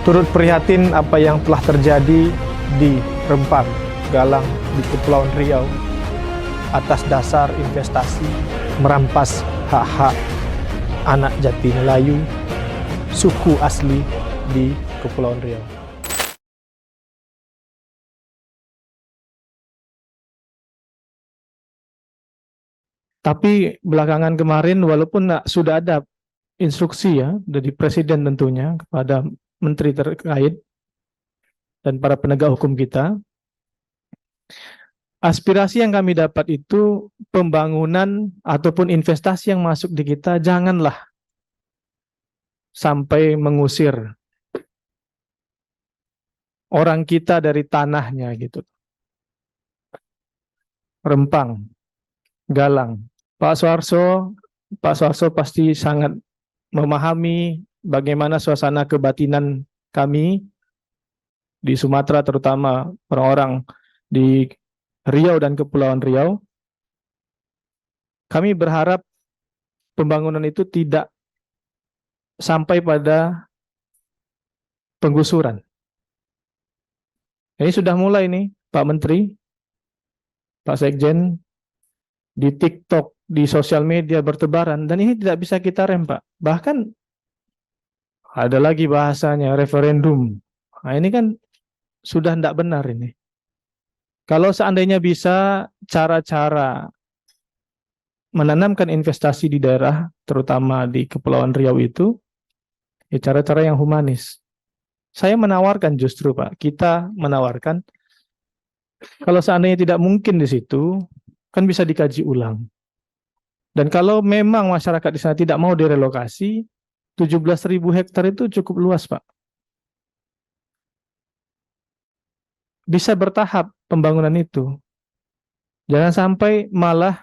turut prihatin apa yang telah terjadi di Rempang, Galang, di Kepulauan Riau atas dasar investasi merampas hak-hak anak jati Melayu, suku asli di Kepulauan Riau. Tapi belakangan kemarin walaupun sudah ada instruksi ya dari Presiden tentunya kepada Menteri terkait dan para penegak hukum kita, aspirasi yang kami dapat itu pembangunan ataupun investasi yang masuk di kita janganlah sampai mengusir orang kita dari tanahnya gitu. Rempang, Galang. Pak Suharso pasti sangat memahami bagaimana suasana kebatinan kami di Sumatera, terutama orang-orang di Riau dan Kepulauan Riau. Kami berharap pembangunan itu tidak sampai pada penggusuran. Ini sudah mulai nih, Pak Menteri, Pak Sekjen, di TikTok, di sosial media bertebaran, dan ini tidak bisa kita rem, Pak. Bahkan ada lagi bahasanya referendum. Nah, ini kan sudah tidak benar ini. Kalau seandainya bisa cara-cara menanamkan investasi di daerah, terutama di Kepulauan Riau itu, ya cara-cara yang humanis. Saya menawarkan justru, Pak, kita menawarkan, kalau seandainya tidak mungkin di situ, kan bisa dikaji ulang. Dan kalau memang masyarakat di sana tidak mau direlokasi, 17.000 hektar itu cukup luas, Pak. Bisa bertahap pembangunan itu. Jangan sampai malah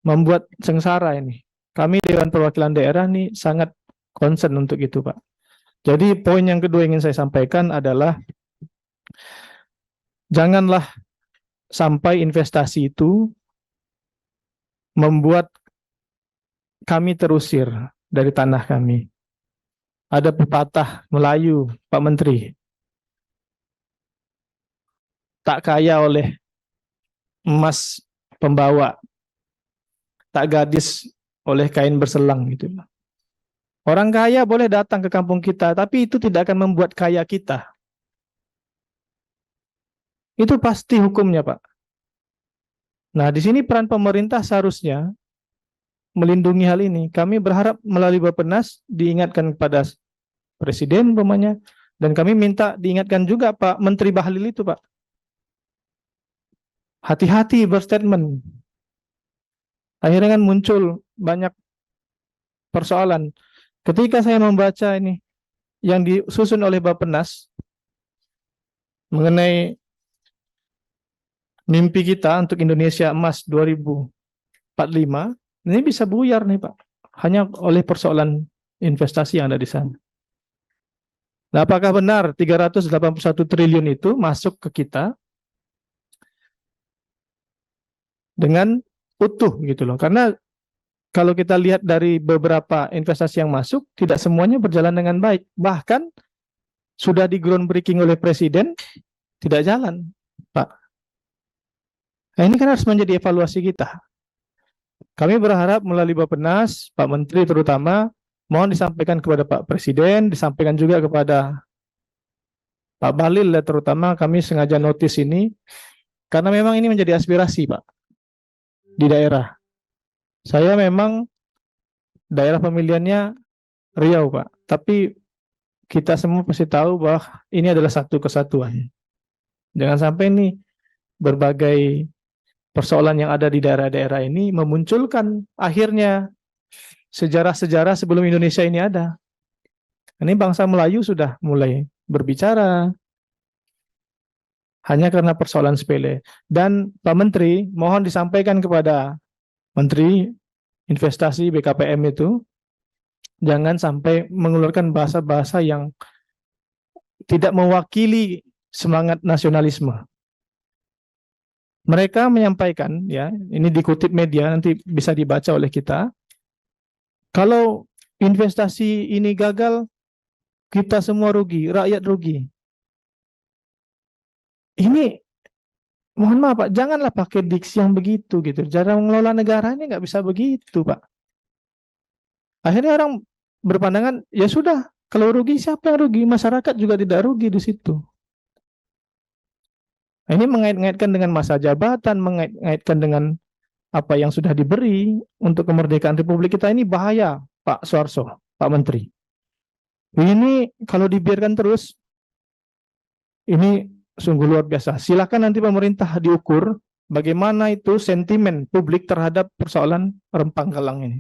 membuat sengsara ini. Kami Dewan Perwakilan Daerah nih sangat concern untuk itu, Pak. Jadi poin yang kedua yang ingin saya sampaikan adalah janganlah sampai investasi itu membuat kami terusir dari tanah kami. Ada pepatah Melayu, Pak Menteri, tak kaya oleh emas pembawa, tak gadis oleh kain berselang gitu. Orang kaya boleh datang ke kampung kita, tapi itu tidak akan membuat kaya kita. Itu pasti hukumnya, Pak. Nah, di sini peran pemerintah seharusnya melindungi hal ini. Kami berharap melalui Bappenas diingatkan kepada Presiden umpamanya, dan kami minta diingatkan juga Pak Menteri Bahlil itu, Pak. Hati-hati berstatement. Akhirnya kan muncul banyak persoalan. Ketika saya membaca ini yang disusun oleh Bappenas mengenai mimpi kita untuk Indonesia Emas 2045, ini bisa buyar nih, Pak. Hanya oleh persoalan investasi yang ada di sana. Nah, apakah benar 381 triliun itu masuk ke kita dengan utuh gitu loh? Karena kalau kita lihat dari beberapa investasi yang masuk, tidak semuanya berjalan dengan baik. Bahkan sudah di groundbreaking oleh Presiden, tidak jalan, Pak. Nah, ini kan harus menjadi evaluasi kita. Kami berharap melalui Bappenas, Pak Menteri terutama, mohon disampaikan kepada Pak Presiden, disampaikan juga kepada Pak Bahlil, terutama kami sengaja notis ini, karena memang ini menjadi aspirasi, Pak, di daerah. Saya memang daerah pemilihannya Riau, Pak. Tapi kita semua pasti tahu bahwa ini adalah satu kesatuan. Jangan sampai ini berbagai persoalan yang ada di daerah-daerah ini memunculkan akhirnya sejarah-sejarah sebelum Indonesia ini ada. Ini bangsa Melayu sudah mulai berbicara hanya karena persoalan sepele. Dan Pak Menteri, mohon disampaikan kepada Menteri Investasi BKPM itu, jangan sampai mengeluarkan bahasa-bahasa yang tidak mewakili semangat nasionalisme. Mereka menyampaikan, ya, ini dikutip media, nanti bisa dibaca oleh kita, kalau investasi ini gagal, kita semua rugi, rakyat rugi. Ini mohon maaf Pak, janganlah pakai diksi yang begitu gitu. Cara mengelola negara ini nggak bisa begitu Pak. Akhirnya orang berpandangan, ya sudah, kalau rugi siapa yang rugi? Masyarakat juga tidak rugi di situ. Nah, ini mengait-ngaitkan dengan masa jabatan, mengait-ngaitkan dengan apa yang sudah diberi untuk kemerdekaan Republik kita, ini bahaya, Pak Suarso, Pak Menteri. Ini kalau dibiarkan terus, ini sungguh luar biasa. Silakan nanti pemerintah diukur bagaimana itu sentimen publik terhadap persoalan Rempang Galang ini.